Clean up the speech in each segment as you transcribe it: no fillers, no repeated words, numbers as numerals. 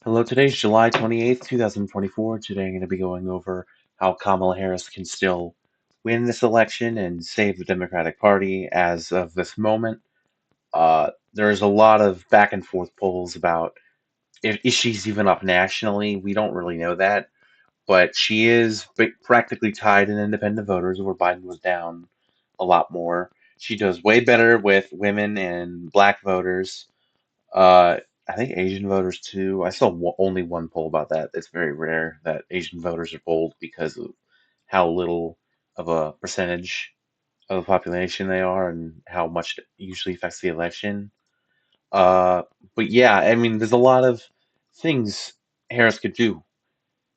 Hello, today's July 28th, 2024. Today I'm going to be going over how Kamala Harris can still win this election and save the Democratic Party as of this moment. There's a lot of back and forth polls about if she's even up nationally. We don't really know that, but she is practically tied in independent voters where Biden was down a lot more. She does way better with women and black voters. uh, I think Asian voters too. I saw only one poll about that. It's very rare that Asian voters are polled because of how little of a percentage of the population they are and how much it usually affects the election. Uh, but yeah, I mean, there's a lot of things Harris could do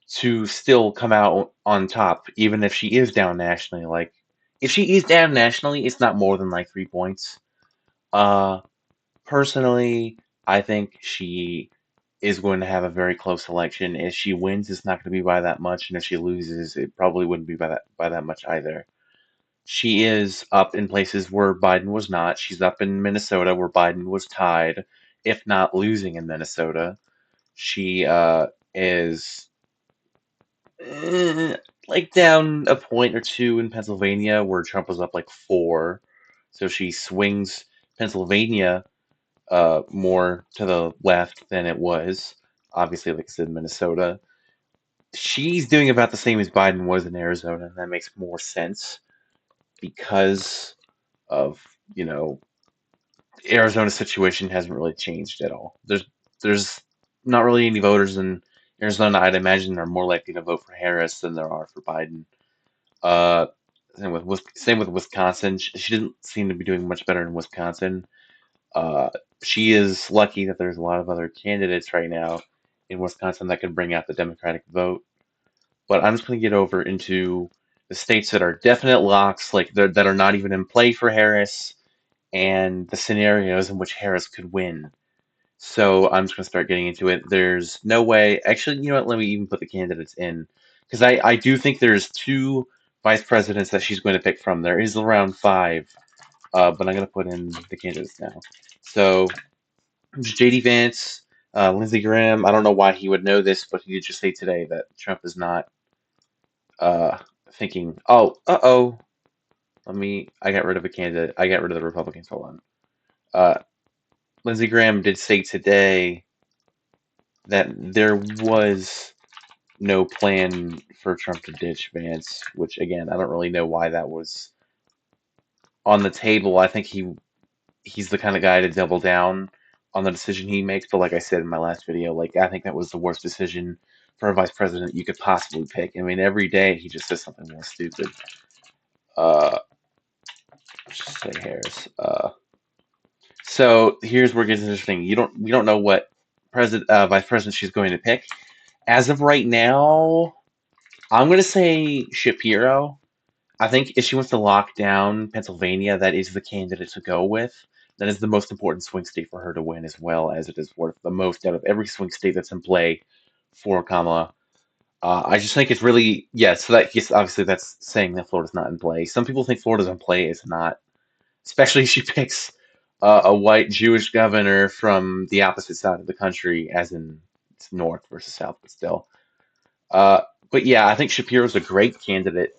to still come out on top, even if she is down nationally. Like, if she is down nationally, it's not more than like 3 points. Uh, Personally, I think she is going to have a very close election. If she wins, it's not going to be by that much, and if she loses, it probably wouldn't be by that much either. She is up in places where Biden was not. She's up in Minnesota where Biden was tied, if not losing in Minnesota. She is eh, like down a point or two in Pennsylvania where Trump was up like four. So she swings Pennsylvania more to the left than it was. Obviously, like I said, Minnesota. She's doing about the same as Biden was in Arizona, and that makes more sense because of, Arizona's situation hasn't really changed at all. There's not really any voters in Arizona, I'd imagine, are more likely to vote for Harris than there are for Biden. Uh, same with Wisconsin. She didn't seem to be doing much better in Wisconsin. Uh, she is lucky that there's a lot of other candidates right now in Wisconsin that can bring out the Democratic vote. But I'm just going to get over into the states that are definite locks, like that are not even in play for Harris, and the scenarios in which Harris could win. So I'm just going to start getting into it. There's no way. Actually, you know what? Let me even put the candidates in because I do think there's two vice presidents that she's going to pick from. There is around five, but I'm going to put in the candidates now. So JD Vance, Lindsey Graham. I don't know why he would know this, but he did just say today that Trump is not uh, thinking, oh, uh-oh, I got rid of a candidate. I got rid of the Republicans. Hold on. Uh, Lindsey Graham did say today that there was no plan for Trump to ditch Vance, which again, I don't really know why that was on the table. I think he's the kind of guy to double down on the decision he makes. But like I said in my last video, like I think that was the worst decision for a vice president you could possibly pick. I mean, every day he just says something more stupid. Uh, let's just say Harris. So here's where it gets interesting. We don't know what vice president she's going to pick. As of right now, I'm going to say Shapiro. I think if she wants to lock down Pennsylvania, that is the candidate to go with. That is the most important swing state for her to win, as well as it is worth the most out of every swing state that's in play for Kamala. I just think it's really, yeah, so that, yes, obviously that's saying that Florida's not in play. Some people think Florida's in play. It's not, especially if she picks a white Jewish governor from the opposite side of the country, as in it's north versus south, but still. Uh, but yeah, I think Shapiro's a great candidate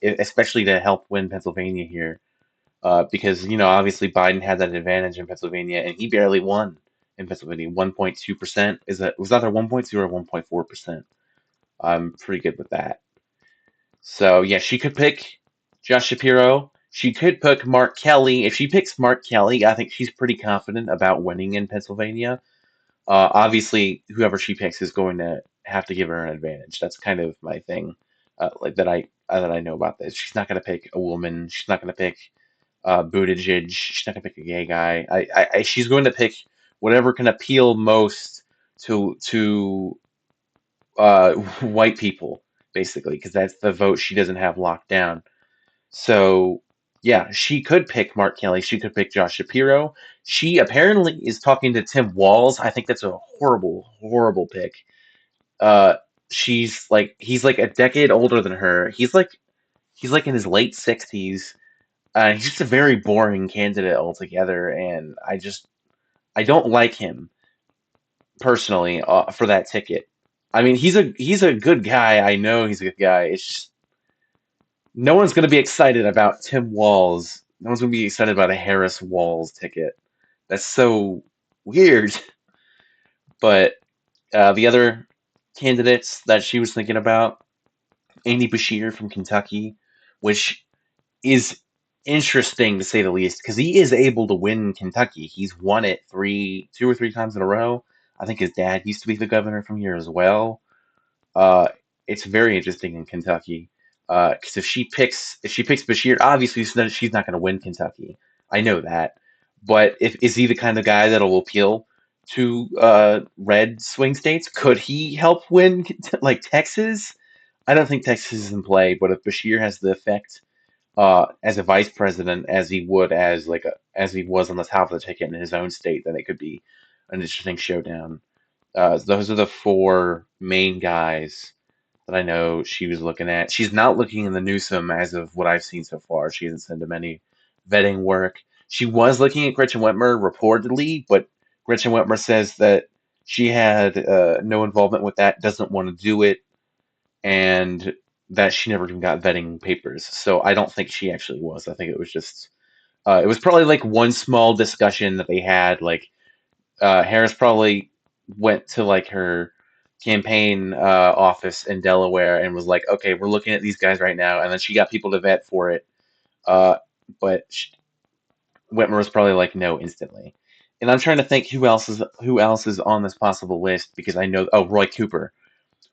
especially to help win Pennsylvania here, because obviously Biden had that advantage in Pennsylvania, and he barely won in Pennsylvania. 1.2%, was either 1.2 or 1.4%. I'm pretty good with that. So yeah, she could pick Josh Shapiro. She could pick Mark Kelly. If she picks Mark Kelly, I think she's pretty confident about winning in Pennsylvania. Obviously, whoever she picks is going to have to give her an advantage. That's kind of my thing, like that I know about this. She's not going to pick a woman. She's not going to pick Buttigieg. She's not going to pick a gay guy. She's going to pick whatever can appeal most to white people, basically, because that's the vote she doesn't have locked down. So, yeah, she could pick Mark Kelly. She could pick Josh Shapiro. She apparently is talking to Tim Walz. I think that's a horrible, horrible pick. Uh, he's like a decade older than her. He's like in his late 60s. He's just a very boring candidate altogether, and I don't like him. personally for that ticket. I mean, he's a good guy. I know he's a good guy. It's just no one's going to be excited about Tim Walz. No one's going to be excited about a Harris Walz ticket. That's so weird. But the other candidates that she was thinking about, Andy Bashir from Kentucky, which is interesting to say the least, because he is able to win Kentucky. He's won it 2 or 3 times in a row. I think his dad used to be the governor from here as well. Uh, it's very interesting in Kentucky because if she picks Bashir, obviously she's not going to win Kentucky. I know that, but if is he the kind of guy that'll appeal to red swing states? Could he help win like Texas? I don't think Texas is in play, but if Bashir has the effect as a vice president as he would as he was on the top of the ticket in his own state, then it could be an interesting showdown. Those are the four main guys that I know she was looking at. She's not looking in the Newsom as of what I've seen so far. She hasn't sent him any vetting work. She was looking at Gretchen Whitmer reportedly, but Gretchen Whitmer says that she had no involvement with that, doesn't want to do it, and that she never even got vetting papers. So I don't think she actually was. I think it was just it was probably like one small discussion that they had. Like Harris probably went to like her campaign office in Delaware and was like, "Okay, we're looking at these guys right now," and then she got people to vet for it. Uh, but Whitmer was probably like, "No," instantly. And I'm trying to think who else is on this possible list because I know. Oh, Roy Cooper.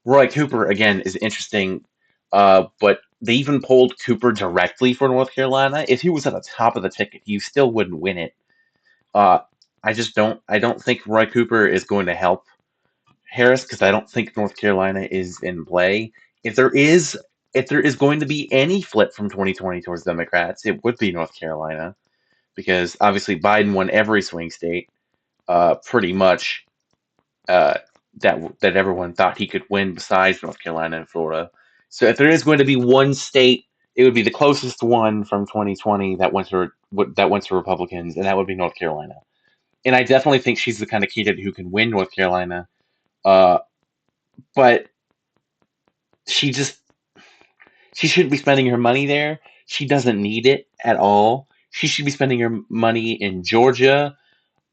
Roy Cooper again is interesting, but they even polled Cooper directly for North Carolina. If he was at the top of the ticket, he still wouldn't win it. Uh, I just don't. I don't think Roy Cooper is going to help Harris because I don't think North Carolina is in play. If there is, if there is going to be any flip from 2020 towards Democrats, it would be North Carolina because obviously Biden won every swing state, pretty much uh, that everyone thought he could win besides North Carolina and Florida. So if there is going to be one state, it would be the closest one from 2020 that went to Republicans, and that would be North Carolina. And I definitely think she's the kind of candidate who can win North Carolina. Uh, but she just she shouldn't be spending her money there. She doesn't need it at all. She should be spending her money in Georgia,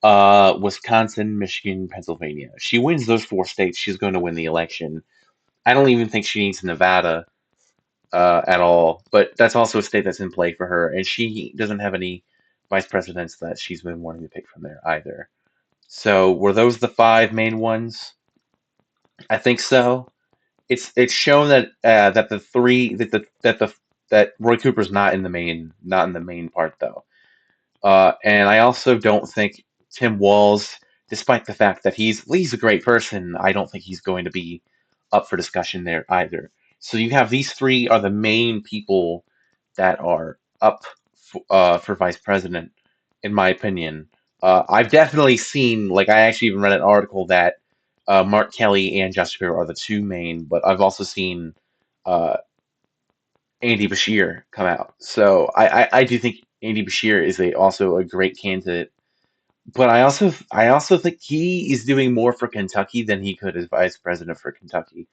Wisconsin, Michigan, Pennsylvania. She wins those four states, she's going to win the election. I don't even think she needs Nevada at all. But that's also a state that's in play for her, and she doesn't have any vice presidents that she's been wanting to pick from there either. So were those the five main ones? I think so. It's shown that that the three that Roy Cooper's not in the main part though. And I also don't think Tim Walz, despite the fact that he's a great person, I don't think he's going to be up for discussion there either. So you have these three are the main people that are up for vice president, in my opinion. I've definitely seen, like, I actually even read an article that Mark Kelly and Josh Shapiro are the two main, but I've also seen uh, Andy Bashir come out. So I do think Andy Bashir is also a great candidate, but I also think he is doing more for Kentucky than he could as vice president for Kentucky.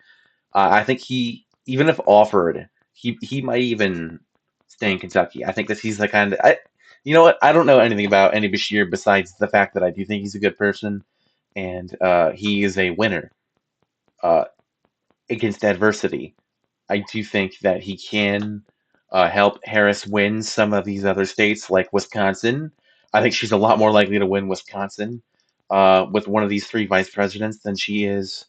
I think he, even if offered, he might even stay in Kentucky. I think that he's the kind of you know what? I don't know anything about Andy Bashir besides the fact that I do think he's a good person and he is a winner uh, against adversity. I do think that he can help Harris win some of these other states, like Wisconsin. I think she's a lot more likely to win Wisconsin with one of these three vice presidents than she is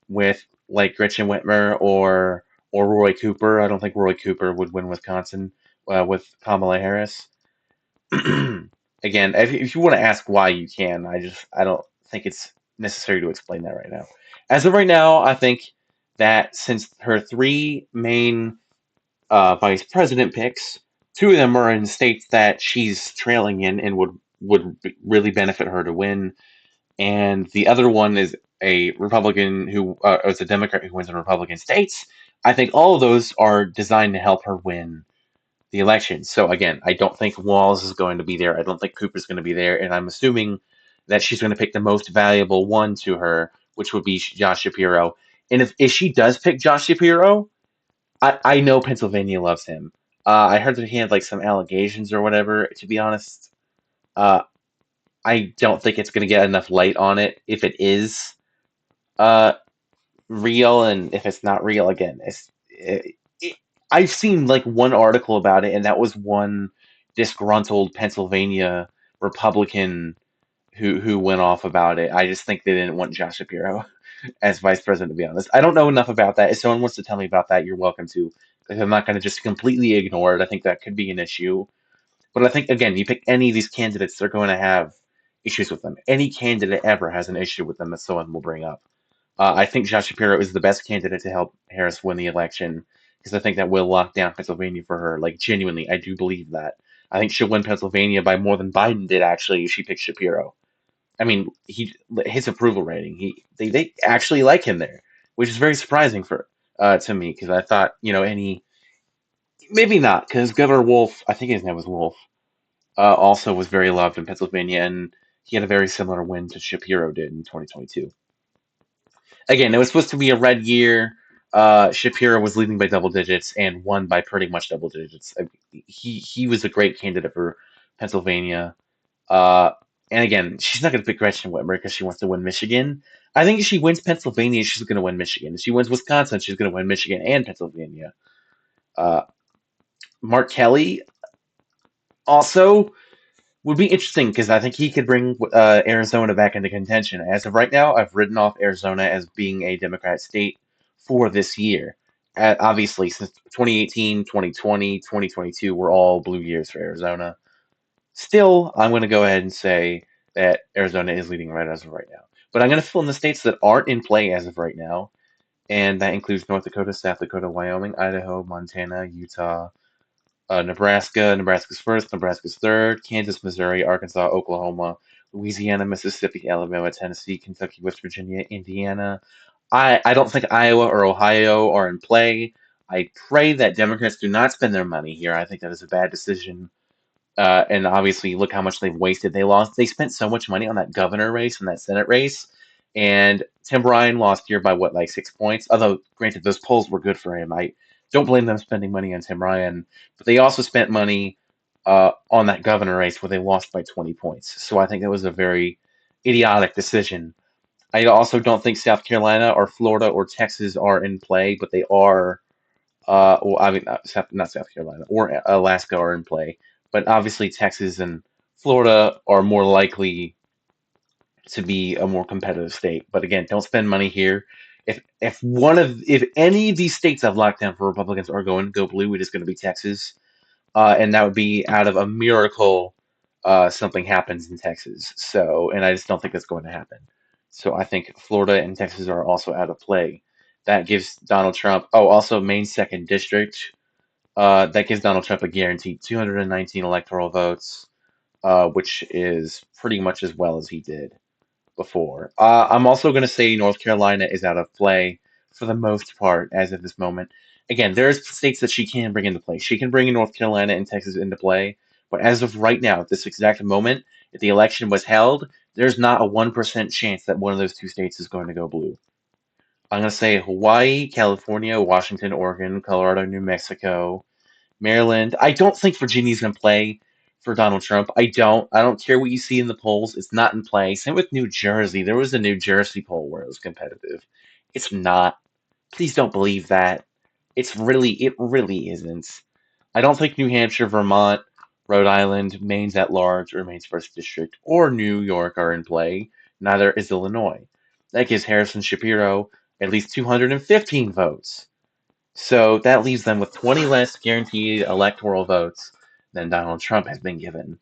with like Gretchen Whitmer or Roy Cooper. I don't think Roy Cooper would win Wisconsin with Kamala Harris. Again, if you want to ask why, you can. I don't think it's necessary to explain that right now. As of right now, I think that since her three main vice president picks, two of them are in states that she's trailing in and would really benefit her to win, and the other one is a Republican who is a Democrat who wins in Republican states. I think all of those are designed to help her win the election. So again, I don't think Walz is going to be there. I don't think Cooper's going to be there, and I'm assuming that she's going to pick the most valuable one to her, which would be Josh Shapiro. And if she does pick Josh Shapiro, I know Pennsylvania loves him. I heard that he had like some allegations or whatever. To be honest, uh, I don't think it's going to get enough light on it if it is uh, real, and if it's not real, again, I've seen like one article about it, and that was one disgruntled Pennsylvania Republican who went off about it. I just think they didn't want Josh Shapiro as vice president, to be honest. I don't know enough about that. If someone wants to tell me about that, you're welcome to. Because I'm not going to just completely ignore it. I think that could be an issue. But I think, again, you pick any of these candidates, they're going to have issues with them. Any candidate ever has an issue with them that someone will bring up. I think Josh Shapiro is the best candidate to help Harris win the election because I think that will lock down Pennsylvania for her. Like, genuinely, I do believe that. I think she'll win Pennsylvania by more than Biden did, actually, if she picked Shapiro. I mean, his approval rating, they actually like him there, which is very surprising for to me because I thought, any maybe not because Governor Wolf, I think his name was Wolf, also was very loved in Pennsylvania, and he had a very similar win to Shapiro did in 2022. Again, it was supposed to be a red year. Shapiro was leading by double digits and won by pretty much double digits. He was a great candidate for Pennsylvania. Uh, and again, she's not going to pick Gretchen Whitmer because she wants to win Michigan. I think if she wins Pennsylvania, she's going to win Michigan. If she wins Wisconsin, she's going to win Michigan and Pennsylvania. Uh, Mark Kelly also would be interesting because I think he could bring Arizona back into contention. As of right now, I've written off Arizona as being a Democrat state for this year. Obviously, since 2018, 2020, 2022 were all blue years for Arizona. Still, I'm going to go ahead and say that Arizona is leading right as of right now. But I'm going to fill in the states that aren't in play as of right now, and that includes North Dakota, South Dakota, Wyoming, Idaho, Montana, Utah, Nebraska. Nebraska's first, Nebraska's third, Kansas, Missouri, Arkansas, Oklahoma, Louisiana, Mississippi, Alabama, Tennessee, Kentucky, West Virginia, Indiana. I don't think Iowa or Ohio are in play. I pray that Democrats do not spend their money here. I think that is a bad decision. And obviously, look how much they've wasted. They spent so much money on that governor race and that Senate race. And Tim Ryan lost here by what, like 6 points? Although, granted, those polls were good for him. I don't blame them spending money on Tim Ryan, but they also spent money on that governor race where they lost by 20 points. So I think that was a very idiotic decision. I also don't think South Carolina or Florida or Texas are in play, but they are. Well, I mean, not South Carolina or Alaska are in play, but obviously Texas and Florida are more likely to be a more competitive state. But again, don't spend money here. If any of these states have locked down for Republicans are going to go blue, it is going to be Texas, and that would be out of a miracle. Something happens in Texas, and I just don't think that's going to happen. So I think Florida and Texas are also out of play. That gives Donald Trump. Oh, also Maine second district. That gives Donald Trump a guaranteed 219 electoral votes, which is pretty much as well as he did before. I'm also going to say North Carolina is out of play for the most part as of this moment. Again, there's states that she can bring into play. She can bring North Carolina and Texas into play, but as of right now, at this exact moment, if the election was held, there's not a 1% chance that one of those two states is going to go blue. I'm going to say Hawaii, California, Washington, Oregon, Colorado, New Mexico, Maryland. I don't think Virginia's in play for Donald Trump. I don't. I don't care what you see in the polls. It's not in play. Same with New Jersey. There was a New Jersey poll where it was competitive. It's not. Please don't believe that. It really isn't. I don't think New Hampshire, Vermont, Rhode Island, Maine's at large, or Maine's first district, or New York are in play. Neither is Illinois. That gives Harrison Shapiro at least 215 votes. So that leaves them with 20 less guaranteed electoral votes than Donald Trump has been given.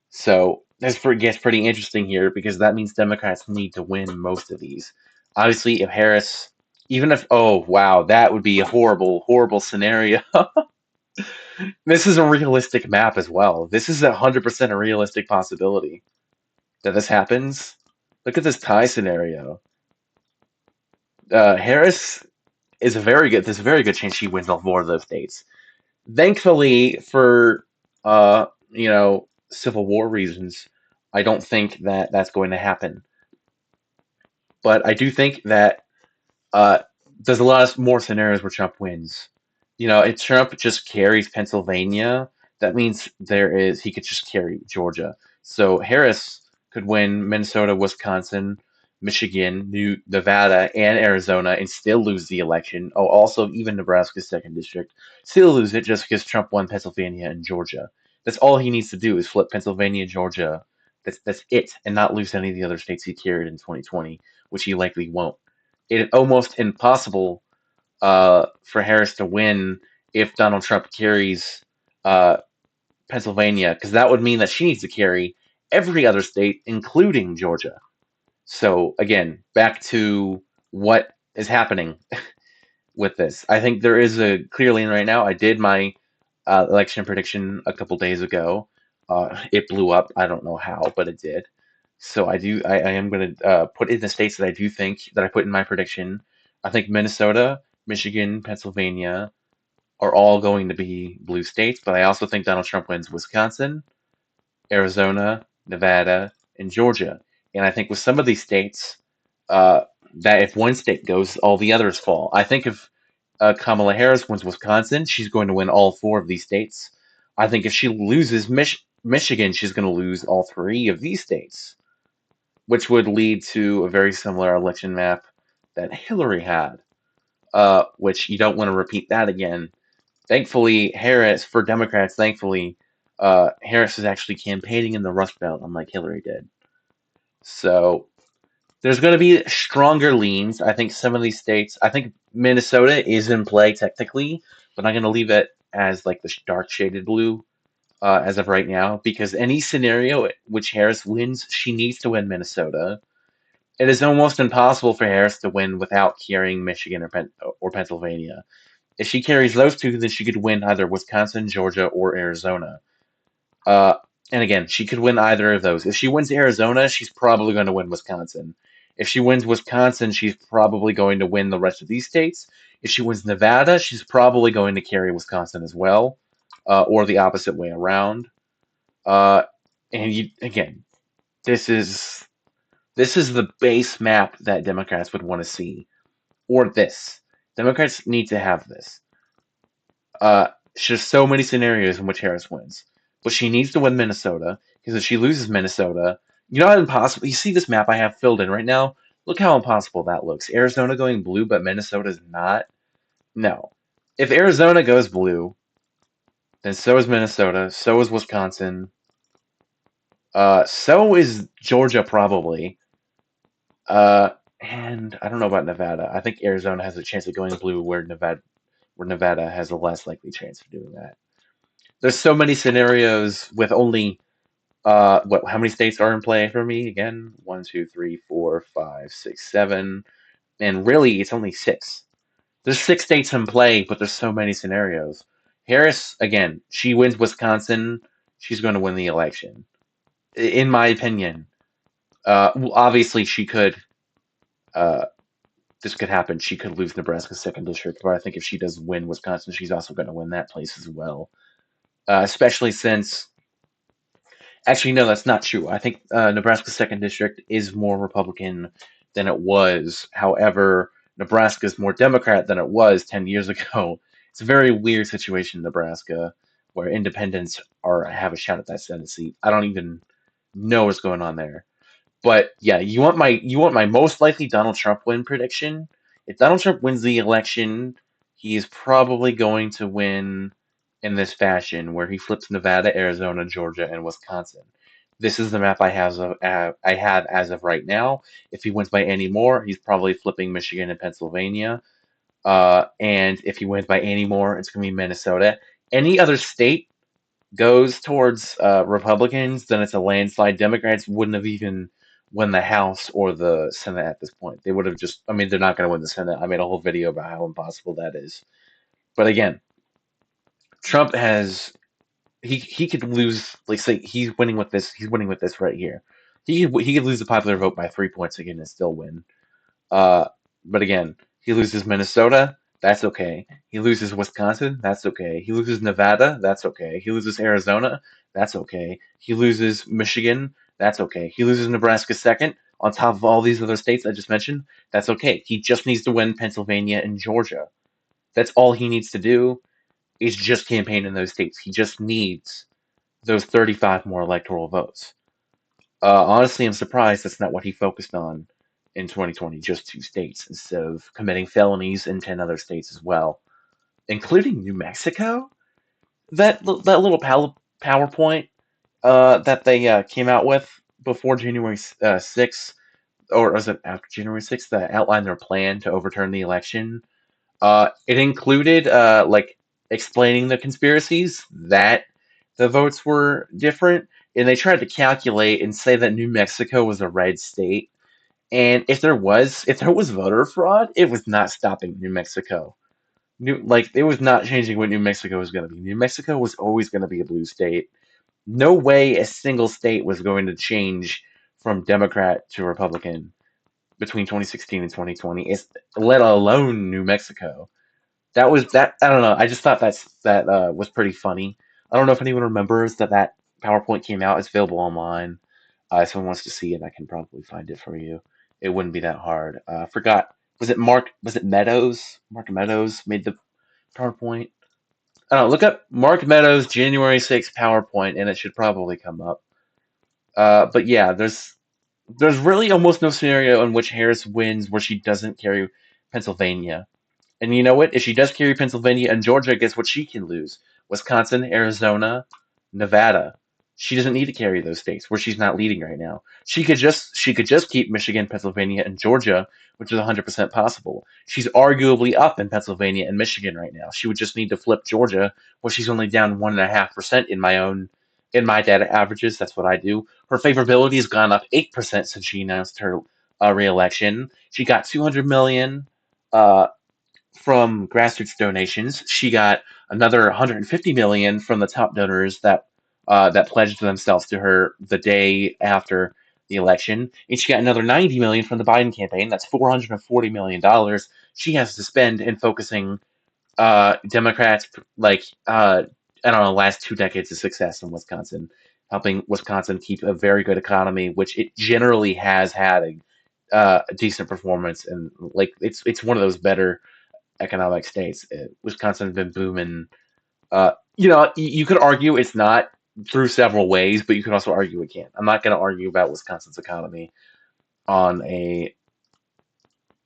So this gets pretty interesting here because that means Democrats need to win most of these. Obviously, if Harris, even if, oh, wow, that would be a horrible, horrible scenario. This is a realistic map as well. This is 100% a realistic possibility that this happens. Look at this tie scenario. Harris is there's a very good chance she wins all four of those states. Thankfully, for Civil War reasons, I don't think that that's going to happen. But I do think that uh, there's a lot of more scenarios where Trump wins. If Trump just carries Pennsylvania, that means he could just carry Georgia. So Harris could win Minnesota, Wisconsin, Michigan, Nevada, and Arizona and still lose the election. Oh, also even Nebraska's second district, still lose it just because Trump won Pennsylvania and Georgia. That's all he needs to do is flip Pennsylvania and Georgia. That's it, and not lose any of the other states he carried in 2020, which he likely won't. It's almost impossible for Harris to win if Donald Trump carries uh, Pennsylvania, because that would mean that she needs to carry every other state, including Georgia. So again, back to what is happening with this. I think there is a clear lean right now. I did my election prediction a couple days ago. It blew up. I don't know how, but it did. So I am going to put in the states that I do think that I put in my prediction. I think Minnesota, Michigan, Pennsylvania are all going to be blue states, but I also think Donald Trump wins Wisconsin, Arizona, Nevada, and Georgia. And I think with some of these states, uh, that if one state goes, all the others fall. I think if Kamala Harris wins Wisconsin, she's going to win all four of these states. I think if she loses Michigan, she's going to lose all three of these states, which would lead to a very similar election map that Hillary had, which you don't want to repeat that again. Thankfully, for Democrats, Harris is actually campaigning in the Rust Belt, unlike Hillary did. So there's going to be stronger leans. I think some of these states, I think Minnesota is in play technically, but I'm going to leave it as like the dark shaded blue as of right now, because any scenario which Harris wins, she needs to win Minnesota. It is almost impossible for Harris to win without carrying Michigan or Pennsylvania. If she carries those two, then she could win either Wisconsin, Georgia, or Arizona. Uh, and again, she could win either of those. If she wins Arizona, she's probably going to win Wisconsin. If she wins Wisconsin, she's probably going to win the rest of these states. If she wins Nevada, she's probably going to carry Wisconsin as well, or the opposite way around. Uh, again, this is the base map that Democrats would want to see, or this. Democrats need to have this. There's so many scenarios in which Harris wins, but she needs to win Minnesota, because if she loses Minnesota, you know how impossible. You see this map I have filled in right now. Look how impossible that looks. Arizona going blue, but Minnesota's not. No, if Arizona goes blue, then so is Minnesota. So is Wisconsin. So is Georgia probably. And I don't know about Nevada. I think Arizona has a chance of going blue, where Nevada has a less likely chance of doing that. There's so many scenarios with only how many states are in play for me again? One, two, three, four, five, six, seven, and really it's only six. There's six states in play, but there's so many scenarios. Harris, again, she wins Wisconsin, she's going to win the election, in my opinion. Obviously, she could. Uh, this could happen. She could lose Nebraska's second district, but I think if she does win Wisconsin, she's also going to win that place as well. Especially since, actually, no, that's not true. I think Nebraska's second district is more Republican than it was. However, Nebraska is more Democrat than it was 10 years ago. It's a very weird situation in Nebraska, where independents have a shot at that Senate seat. I don't even know what's going on there. But yeah, you want my most likely Donald Trump win prediction? If Donald Trump wins the election, he is probably going to win in this fashion, where he flips Nevada, Arizona, Georgia, and Wisconsin. This is the map I have as of right now. If he wins by any more, he's probably flipping Michigan and Pennsylvania. And if he wins by any more, it's going to be Minnesota. Any other state goes towards Republicans, then it's a landslide. Democrats wouldn't have even won the House or the Senate at this point. They would have just, I mean, they're not going to win the Senate. I made a whole video about how impossible that is. But again, Trump he could lose, like, say he's winning with this right here. He could lose the popular vote by 3 points again and still win. Uh, but again, he loses Minnesota, that's okay. He loses Wisconsin, that's okay. He loses Nevada, that's okay. He loses Arizona, that's okay. He loses Michigan, That's okay. He loses Nebraska second on top of all these other states I just mentioned. That's okay. He just needs to win Pennsylvania and Georgia. That's all he needs to do is just campaign in those states. He just needs those 35 more electoral votes. Honestly, I'm surprised that's not what he focused on in 2020, just 2 states, instead of committing felonies in 10 other states as well, including New Mexico. That little PowerPoint that they came out with before January 6th, or was it after January 6th, that outlined their plan to overturn the election. It included like explaining the conspiracies that the votes were different, and they tried to calculate and say that New Mexico was a red state. And if there was voter fraud, it was not stopping New Mexico. It was not changing what New Mexico was going to be. New Mexico was always going to be a blue state. No way a single state was going to change from Democrat to Republican between 2016 and 2020, let alone New Mexico. That. I don't know. I just thought that was pretty funny. I don't know if anyone remembers that PowerPoint came out. It's available online. If someone wants to see it, I can probably find it for you. It wouldn't be that hard. I forgot. Was it Mark? Was it Meadows? Mark Meadows made the PowerPoint. I don't know. Look up Mark Meadows January 6th PowerPoint, and it should probably come up. But yeah, there's really almost no scenario in which Harris wins where she doesn't carry Pennsylvania. And you know what? If she does carry Pennsylvania and Georgia, guess what she can lose? Wisconsin, Arizona, Nevada. She doesn't need to carry those states where she's not leading right now. She could just keep Michigan, Pennsylvania, and Georgia, which is 100% possible. She's arguably up in Pennsylvania and Michigan right now. She would just need to flip Georgia, where she's only down 1.5% in my data averages. That's what I do. Her favorability has gone up 8% since she announced her reelection. She got 200 million uh, from grassroots donations. She got another 150 million from the top donors that pledged themselves to her the day after the election, and she got another 90 million from the Biden campaign. That's 440 million dollars she has to spend in focusing Democrats I don't know, last 2 decades of success in Wisconsin, helping Wisconsin keep a very good economy, which it generally has had a decent performance, and like it's one of those better economic states. Wisconsin has been booming. You could argue it's not through several ways, but you could also argue it can. I'm not going to argue about Wisconsin's economy on a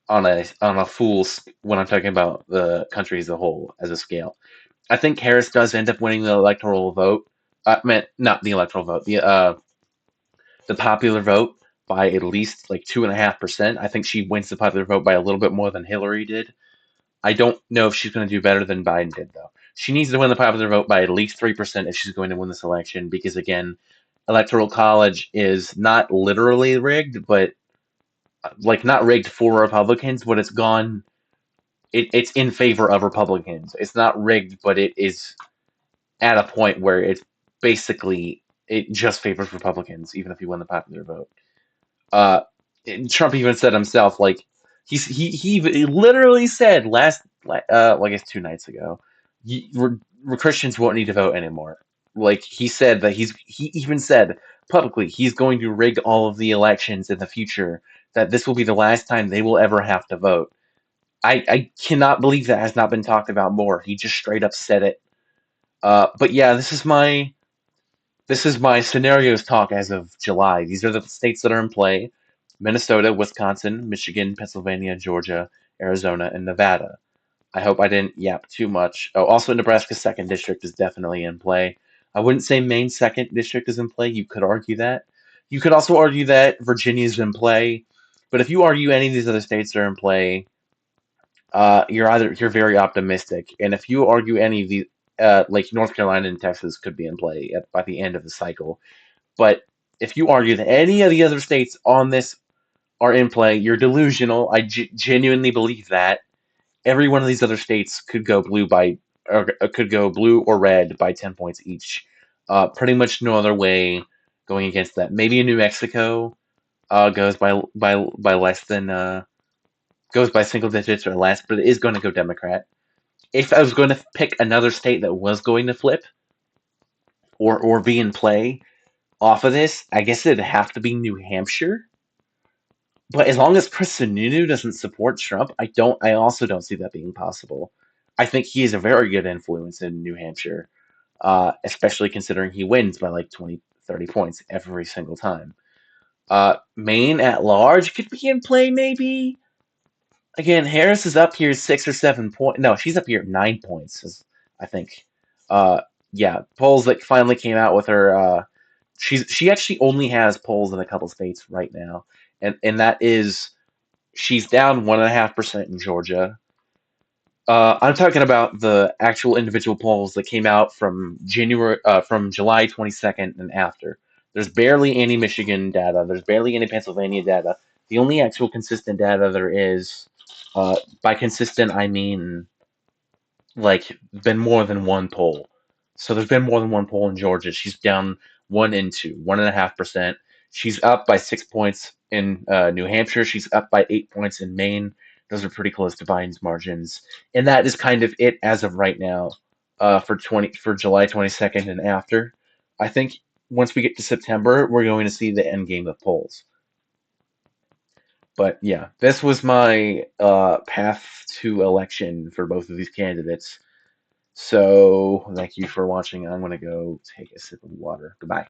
when I'm talking about the country as a whole as a scale. I think Harris does end up winning the electoral vote. I meant not the electoral vote, the popular vote by at least like 2.5%. I think she wins the popular vote by a little bit more than Hillary did. I don't know if she's going to do better than Biden did, though. She needs to win the popular vote by at least 3% if she's going to win this election, because, again, Electoral College is not literally rigged, but, like, not rigged for Republicans, but it's in favor of Republicans. It's not rigged, but it is at a point where it just favors Republicans, even if you win the popular vote. Uh, Trump even said himself, like he literally said I guess 2 nights ago, Christians won't need to vote anymore. Like he said that he even said publicly he's going to rig all of the elections in the future. That this will be the last time they will ever have to vote. I cannot believe that has not been talked about more. He just straight up said it. But yeah, this is my scenarios talk as of July. These are the states that are in play: Minnesota, Wisconsin, Michigan, Pennsylvania, Georgia, Arizona, and Nevada. I hope I didn't yap too much. Oh, also Nebraska's second district is definitely in play. I wouldn't say Maine's second district is in play. You could argue that. You could also argue that Virginia's in play. But if you argue any of these other states are in play, you're very optimistic. And if you argue any of the like North Carolina and Texas could be in play by the end of the cycle. But if you argue that any of the other states on this are in play, you're delusional. I genuinely believe that every one of these other states could go blue or red by 10 points each. Pretty much no other way going against that. Maybe New Mexico goes by less than goes by single digits or less, but it is going to go Democrat. If I was going to pick another state that was going to flip or be in play, off of this, I guess it'd have to be New Hampshire. But as long as Chris Sununu doesn't support Trump, I also don't see that being possible. I think he is a very good influence in New Hampshire, especially considering he wins by like 20, 30 points every single time. Maine at large could be in play, maybe. Again, Harris is up here 6 or 7 points. No, she's up here 9 points, I think. Uh, yeah, polls that finally came out with her. She actually only has polls in a couple states right now, and that is she's down 1.5% in Georgia. I'm talking about the actual individual polls that came out from July 22nd and after. There's barely any Michigan data. There's barely any Pennsylvania data. The only actual consistent data there is, by consistent I mean like been more than one poll. So there's been more than one poll in Georgia. She's down 1.5%. She's up by 6 points in New Hampshire. She's up by 8 points in Maine. Those are pretty close to Biden's margins, and that is kind of it as of right now for July 22nd and after. I think once we get to September, we're going to see the end game of polls. But yeah, this was my path to election for both of these candidates. So, thank you for watching. I'm going to go take a sip of water. Goodbye.